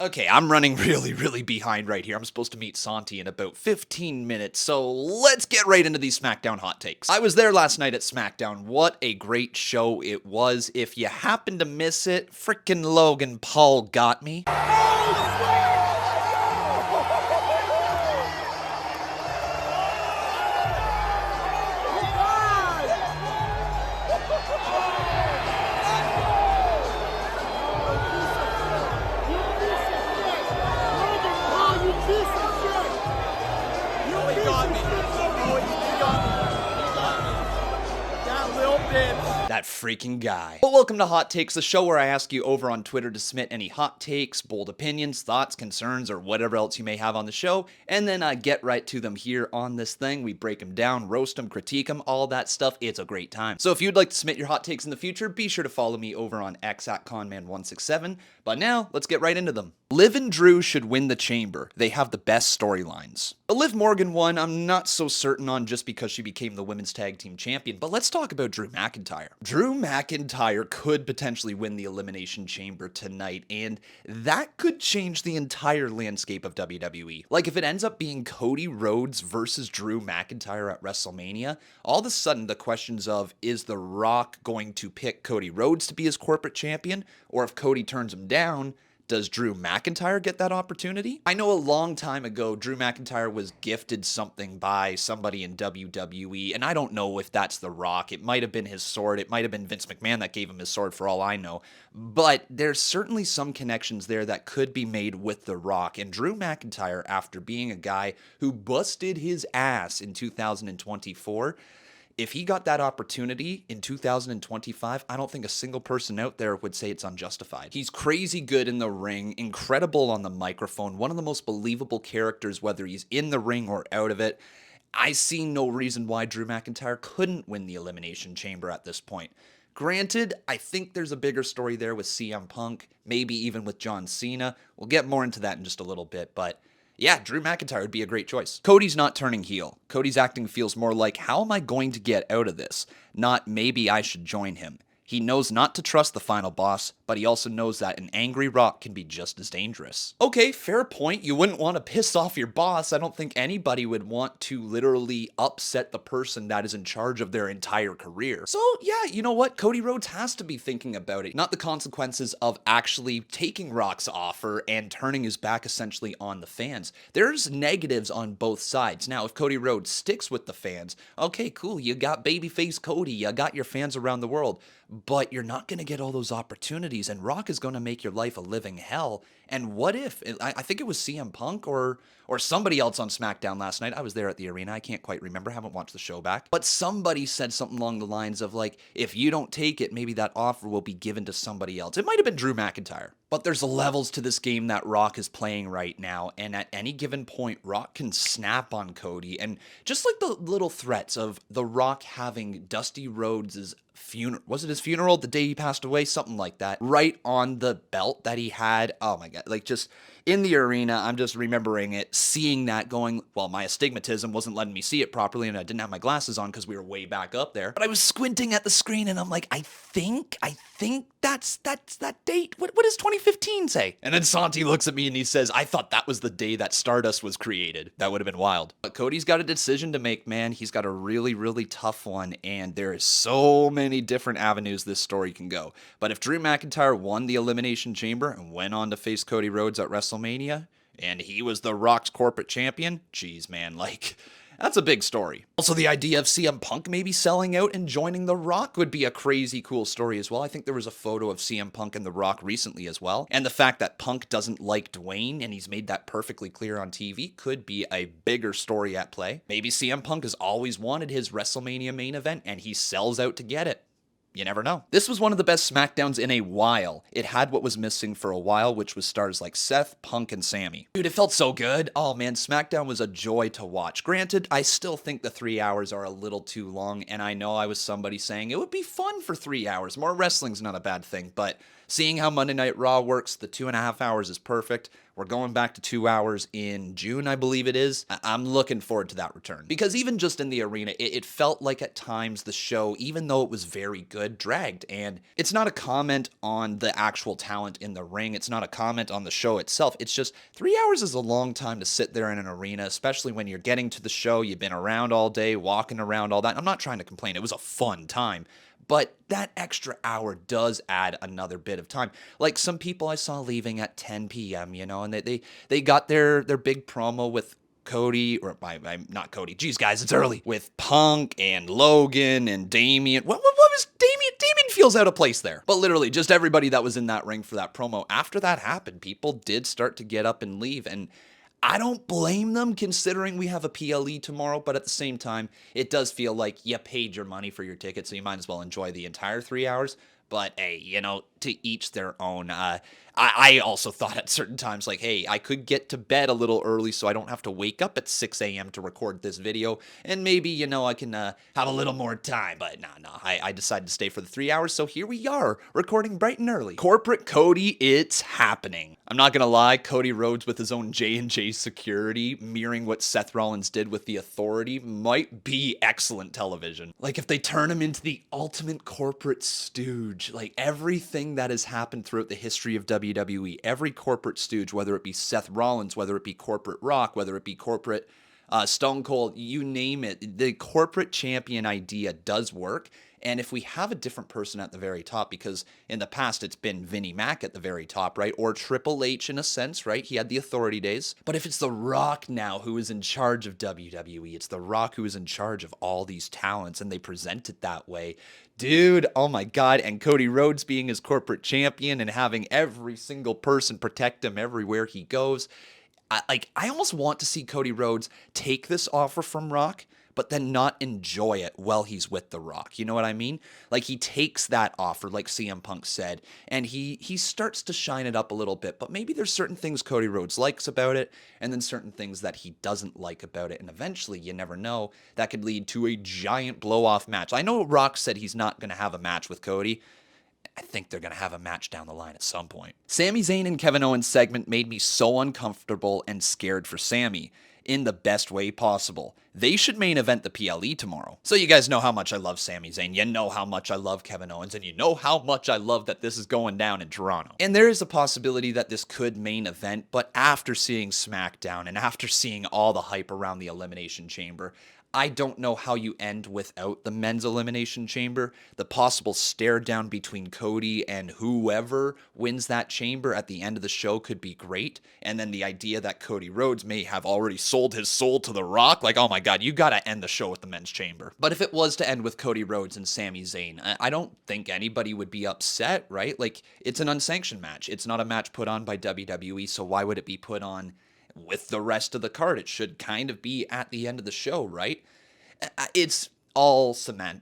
Okay, I'm running really behind right here. I'm supposed to meet Santi in about 15 minutes, so let's get right into these SmackDown hot takes. I was there last night at SmackDown. What a great show it was. If you happen to miss it, frickin' Logan Paul got me. That freaking guy. But welcome to Hot Takes, the show where I ask you over on Twitter to submit any hot takes, bold opinions, thoughts, concerns, or whatever else you may have on the show, and then I get right to them here on this thing. We break them down, roast them, critique them, all that stuff. It's a great time. So if you'd like to submit your hot takes in the future, be sure to follow me over on X at Conman167. But now, let's get right into them. Liv and Drew should win the Chamber. They have the best storylines. The Liv Morgan one, I'm not so certain on just because she became the women's tag team champion, but let's talk about Drew McIntyre. Drew McIntyre could potentially win the Elimination Chamber tonight, and that could change the entire landscape of WWE. Like, if it ends up being Cody Rhodes versus Drew McIntyre at WrestleMania, all of a sudden the questions of, is The Rock going to pick Cody Rhodes to be his corporate champion, or if Cody turns him down, does Drew McIntyre get that opportunity? I know a long time ago, Drew McIntyre was gifted something by somebody in WWE, and I don't know if that's The Rock. It might have been his sword. It might have been Vince McMahon that gave him his sword for all I know. But there's certainly some connections there that could be made with The Rock. And Drew McIntyre, after being a guy who busted his ass in 2024, if he got that opportunity in 2025, I don't think a single person out there would say it's unjustified. He's crazy good in the ring, incredible on the microphone, one of the most believable characters, whether he's in the ring or out of it. I see no reason why Drew McIntyre couldn't win the Elimination Chamber at this point. Granted, I think there's a bigger story there with CM Punk, maybe even with John Cena. We'll get more into that in just a little bit, but yeah, Drew McIntyre would be a great choice. Cody's not turning heel. Cody's acting feels more like, how am I going to get out of this? Not, maybe I should join him. He knows not to trust the final boss, but he also knows that an angry Rock can be just as dangerous. Okay, fair point. You wouldn't want to piss off your boss. I don't think anybody would want to literally upset the person that is in charge of their entire career. So yeah, you know what? Cody Rhodes has to be thinking about it. Not the consequences of actually taking Rock's offer and turning his back essentially on the fans. There's negatives on both sides. Now, if Cody Rhodes sticks with the fans, okay, cool. You got babyface Cody. You got your fans around the world. But you're not going to get all those opportunities, and Rock is going to make your life a living hell. And what if, I think it was CM Punk or somebody else on SmackDown last night. I was there at the arena. I can't quite remember. I haven't watched the show back. But somebody said something along the lines of, like, if you don't take it, maybe that offer will be given to somebody else. It might have been Drew McIntyre. But there's levels to this game that Rock is playing right now, and at any given point, Rock can snap on Cody. And just like the little threats of The Rock having Dusty Rhodes' funeral, was it his funeral the day he passed away? Something like that. Right on the belt that he had. Oh my God. Like, just in the arena, I'm just remembering it, seeing that going, well, my astigmatism wasn't letting me see it properly, and I didn't have my glasses on because we were way back up there. But I was squinting at the screen, and I'm like, I think that's that date. What does 2015 say? And then Santi looks at me and he says, I thought that was the day that Stardust was created. That would have been wild. But Cody's got a decision to make, man. He's got a really tough one, and there is so many different avenues this story can go. But if Drew McIntyre won the Elimination Chamber and went on to face Cody Rhodes at WrestleMania, and he was The Rock's corporate champion, geez, man, like, that's a big story. Also, the idea of CM Punk maybe selling out and joining The Rock would be a crazy cool story as well. I think there was a photo of CM Punk and The Rock recently as well. And the fact that Punk doesn't like Dwayne, and he's made that perfectly clear on TV, could be a bigger story at play. Maybe CM Punk has always wanted his WrestleMania main event, and he sells out to get it. You never know. This was one of the best SmackDowns in a while. It had what was missing for a while, which was stars like Seth, Punk, and Sami. Dude, it felt so good. Oh man, SmackDown was a joy to watch. Granted, I still think the 3 hours are a little too long, and I know I was somebody saying it would be fun for 3 hours. More wrestling's not a bad thing, but Seeing how Monday Night Raw works, the 2.5 hours is perfect. We're going back to 2 hours in June, I believe it is. I'm looking forward to that return. Because even just in the arena, it felt like at times the show, even though it was very good, dragged. And it's not a comment on the actual talent in the ring. It's not a comment on the show itself. It's just 3 hours is a long time to sit there in an arena, especially when you're getting to the show. You've been around all day, walking around all that. I'm not trying to complain. It was a fun time. But that extra hour does add another bit of time. Like some people I saw leaving at 10 p.m., and they got their big promo with Cody, or not Cody. Geez, guys, it's early. With Punk and Logan and Damian. What was Damian? Damian feels out of place there. But literally, just everybody that was in that ring for that promo. After that happened, people did start to get up and leave. And I don't blame them considering we have a PLE tomorrow, but at the same time, it does feel like you paid your money for your ticket, so you might as well enjoy the entire 3 hours. But hey, to each their own. I also thought at certain times, like, hey, I could get to bed a little early so I don't have to wake up at 6 a.m. to record this video, and maybe, I can have a little more time. But no, I decided to stay for the 3 hours, so here we are, recording bright and early. Corporate Cody, it's happening. I'm not gonna lie, Cody Rhodes with his own J&J security, mirroring what Seth Rollins did with the Authority, might be excellent television. Like, if they turn him into the ultimate corporate stooge, like everything that has happened throughout the history of WWE, every corporate stooge, whether it be Seth Rollins, whether it be corporate Rock, whether it be corporate Stone Cold, you name it, the corporate champion idea does work. And if we have a different person at the very top, because in the past it's been Vinnie Mac at the very top, right? Or Triple H in a sense, right? He had the Authority days. But if it's The Rock now who is in charge of WWE, it's The Rock who is in charge of all these talents, and they present it that way. Dude, oh my God. And Cody Rhodes being his corporate champion and having every single person protect him everywhere he goes. I almost want to see Cody Rhodes take this offer from Rock, but then not enjoy it while he's with The Rock. You know what I mean? Like, he takes that offer, like CM Punk said, and he starts to shine it up a little bit, but maybe there's certain things Cody Rhodes likes about it, and then certain things that he doesn't like about it, and eventually, you never know, that could lead to a giant blow-off match. I know Rock said he's not going to have a match with Cody. I think they're going to have a match down the line at some point. Sami Zayn and Kevin Owens segment made me so uncomfortable and scared for Sami in the best way possible. They should main event the PLE tomorrow. So you guys know how much I love Sami Zayn, you know how much I love Kevin Owens, and you know how much I love that this is going down in Toronto. And there is a possibility that this could main event, but after seeing SmackDown and after seeing all the hype around the Elimination Chamber, I don't know how you end without the men's elimination chamber. The possible stare down between Cody and whoever wins that chamber at the end of the show could be great. And then the idea that Cody Rhodes may have already sold his soul to The Rock. Like, oh my God, you gotta end the show with the men's chamber. But if it was to end with Cody Rhodes and Sami Zayn, I don't think anybody would be upset, right? Like, it's an unsanctioned match. It's not a match put on by WWE, so why would it be put on with the rest of the card? It should kind of be at the end of the show, right? It's all semantics,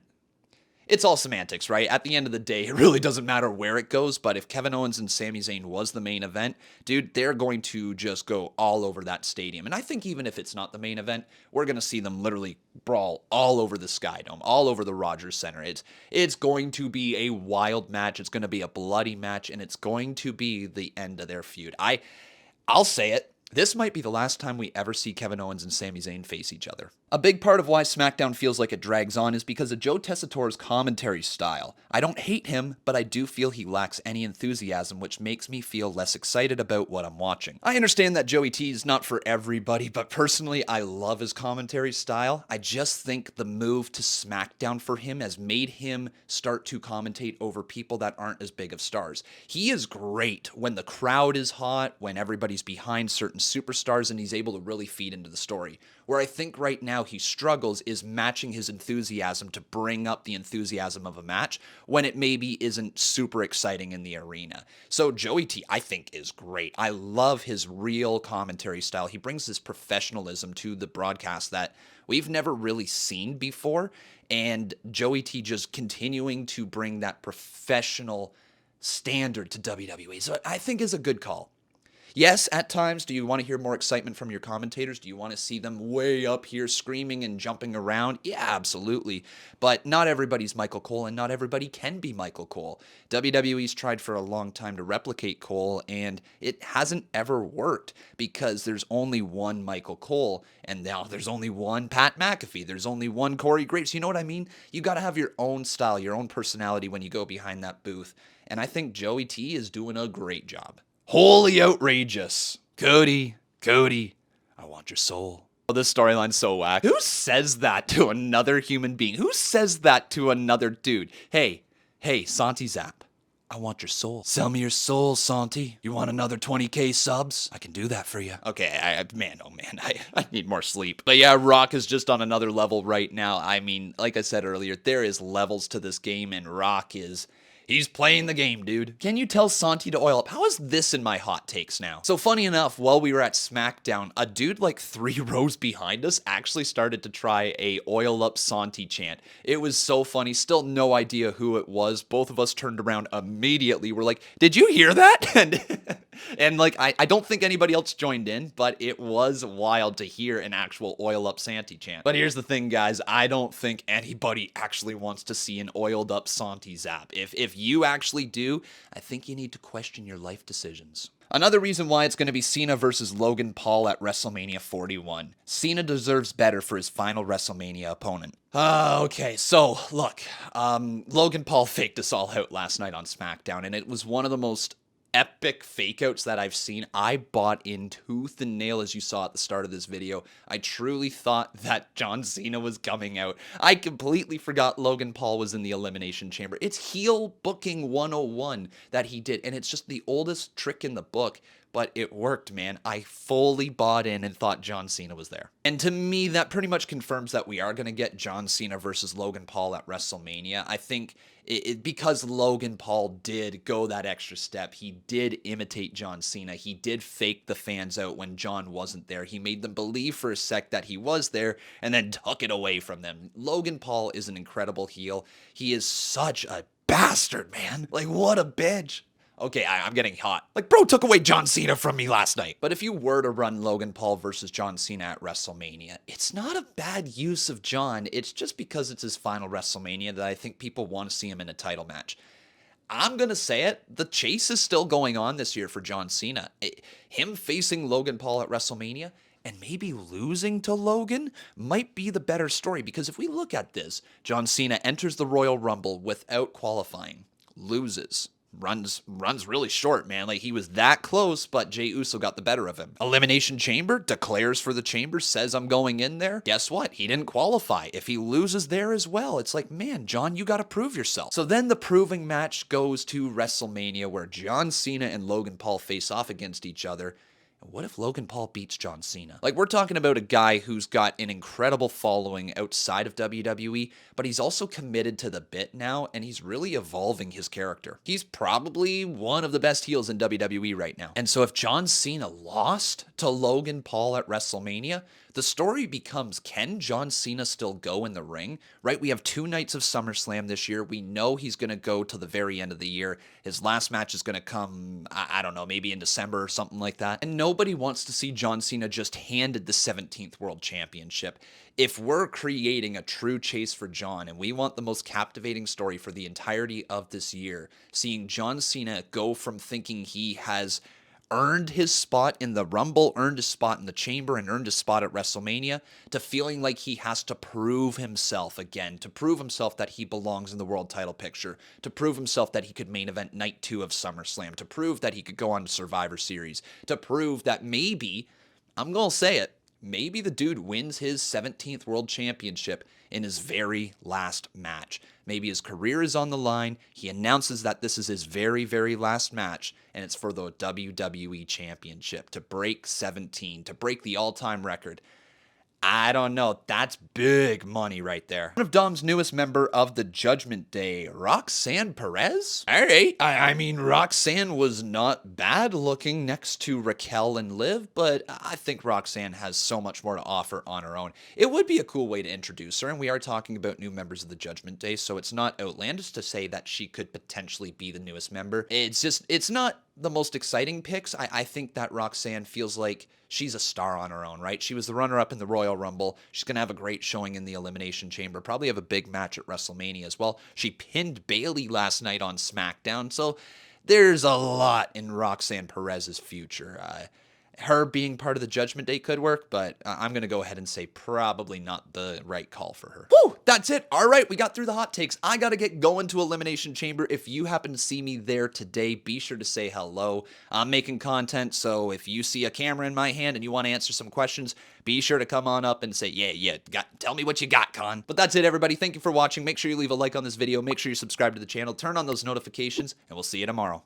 right? At the end of the day, it really doesn't matter where it goes, but if Kevin Owens and Sami Zayn was the main event, dude, they're going to just go all over that stadium. And I think even if it's not the main event, we're going to see them literally brawl all over the Skydome, all over the Rogers Center. It's going to be a wild match. It's going to be a bloody match, and it's going to be the end of their feud. I'll say it. This might be the last time we ever see Kevin Owens and Sami Zayn face each other. A big part of why SmackDown feels like it drags on is because of Joe Tessitore's commentary style. I don't hate him, but I do feel he lacks any enthusiasm, which makes me feel less excited about what I'm watching. I understand that Joey T is not for everybody, but personally, I love his commentary style. I just think the move to SmackDown for him has made him start to commentate over people that aren't as big of stars. He is great when the crowd is hot, when everybody's behind certain superstars, and he's able to really feed into the story. Where I think right now he struggles is matching his enthusiasm to bring up the enthusiasm of a match when it maybe isn't super exciting in the arena. So Joey T, I think, is great. I love his real commentary style. He brings this professionalism to the broadcast that we've never really seen before, and Joey T just continuing to bring that professional standard to WWE. So I think is a good call. Yes, at times, do you want to hear more excitement from your commentators? Do you want to see them way up here screaming and jumping around? Yeah, absolutely. But not everybody's Michael Cole, and not everybody can be Michael Cole. WWE's tried for a long time to replicate Cole, and it hasn't ever worked because there's only one Michael Cole, and now there's only one Pat McAfee. There's only one Corey Graves. You know what I mean? You got to have your own style, your own personality when you go behind that booth. And I think Joey T is doing a great job. Holy outrageous. Cody, I want your soul. Oh, this storyline's so whack. Who says that to another human being? Who says that to another dude? Hey, Santi Zap, I want your soul. Sell me your soul, Santi. You want another 20K subs? I can do that for you. Okay, I need more sleep. But yeah, Rock is just on another level right now. I mean, like I said earlier, there is levels to this game, and Rock is... He's playing the game, dude. Can you tell Santi to oil up? How is this in my hot takes now? So funny enough, while we were at SmackDown, a dude like 3 rows behind us actually started to try a oil up Santi chant. It was so funny. Still no idea who it was. Both of us turned around immediately. We're like, did you hear that? And like, I don't think anybody else joined in, but it was wild to hear an actual oil up Santi chant. But here's the thing, guys. I don't think anybody actually wants to see an oiled up Santi Zap. If you actually do, I think you need to question your life decisions. Another reason why it's going to be Cena versus Logan Paul at WrestleMania 41. Cena deserves better for his final WrestleMania opponent. Okay, so look, Logan Paul faked us all out last night on SmackDown, and it was one of the most epic fakeouts that I've seen. I bought in tooth and nail, as you saw at the start of this video. I truly thought that John Cena was coming out. I completely forgot Logan Paul was in the Elimination Chamber. It's heel booking 101 that he did, and it's just the oldest trick in the book. But it worked, man. I fully bought in and thought John Cena was there. And to me, that pretty much confirms that we are going to get John Cena versus Logan Paul at WrestleMania. I think because Logan Paul did go that extra step. He did imitate John Cena. He did fake the fans out when John wasn't there. He made them believe for a sec that he was there and then took it away from them. Logan Paul is an incredible heel. He is such a bastard, man. Like, what a bitch. Okay, I'm getting hot. Like, bro took away John Cena from me last night. But if you were to run Logan Paul versus John Cena at WrestleMania, it's not a bad use of John. It's just because it's his final WrestleMania that I think people want to see him in a title match. I'm going to say it. The chase is still going on this year for John Cena. Him facing Logan Paul at WrestleMania and maybe losing to Logan might be the better story. Because if we look at this, John Cena enters the Royal Rumble without qualifying, loses. Runs really short, man. Like, he was that close, but Jey Uso got the better of him. Elimination Chamber, declares for the Chamber, says I'm going in there. Guess what? He didn't qualify. If he loses there as well, it's like, man, John, you got to prove yourself. So then the proving match goes to WrestleMania, where John Cena and Logan Paul face off against each other. And what if Logan Paul beats John Cena? Like, we're talking about a guy who's got an incredible following outside of WWE, but he's also committed to the bit now, and he's really evolving his character. He's probably one of the best heels in WWE right now. And so if John Cena lost to Logan Paul at WrestleMania, the story becomes, can John Cena still go in the ring, right? We have 2 nights of SummerSlam this year. We know he's going to go to the very end of the year. His last match is going to come, I don't know, maybe in December or something like that. And nobody wants to see John Cena just handed the 17th World Championship. If we're creating a true chase for John and we want the most captivating story for the entirety of this year, seeing John Cena go from thinking he has earned his spot in the Rumble, earned his spot in the Chamber, and earned his spot at WrestleMania, to feeling like he has to prove himself again, to prove himself that he belongs in the world title picture, to prove himself that he could main event night 2 of SummerSlam, to prove that he could go on to Survivor Series, to prove that maybe, I'm going to say it, maybe the dude wins his 17th World Championship in his very last match. Maybe his career is on the line. He announces that this is his very, very last match, and it's for the WWE Championship, to break 17, to break the all-time record. I don't know. That's big money right there. One of Dom's newest member of the Judgment Day, Roxanne Perez? All right. I mean, Roxanne was not bad looking next to Raquel and Liv, but I think Roxanne has so much more to offer on her own. It would be a cool way to introduce her, and we are talking about new members of the Judgment Day, so it's not outlandish to say that she could potentially be the newest member. It's not the most exciting picks. I think that Roxanne feels like she's a star on her own, right? She was the runner-up in the Royal Rumble. She's going to have a great showing in the Elimination Chamber. Probably have a big match at WrestleMania as well. She pinned Bayley last night on SmackDown. So there's a lot in Roxanne Perez's future. Her being part of the Judgment Day could work, but I'm going to go ahead and say probably not the right call for her. Whew, that's it. All right, we got through the hot takes. I got to get going to Elimination Chamber. If you happen to see me there today, be sure to say hello. I'm making content, so if you see a camera in my hand and you want to answer some questions, be sure to come on up and say, yeah, tell me what you got, Con. But that's it, everybody. Thank you for watching. Make sure you leave a like on this video. Make sure you subscribe to the channel. Turn on those notifications, and we'll see you tomorrow.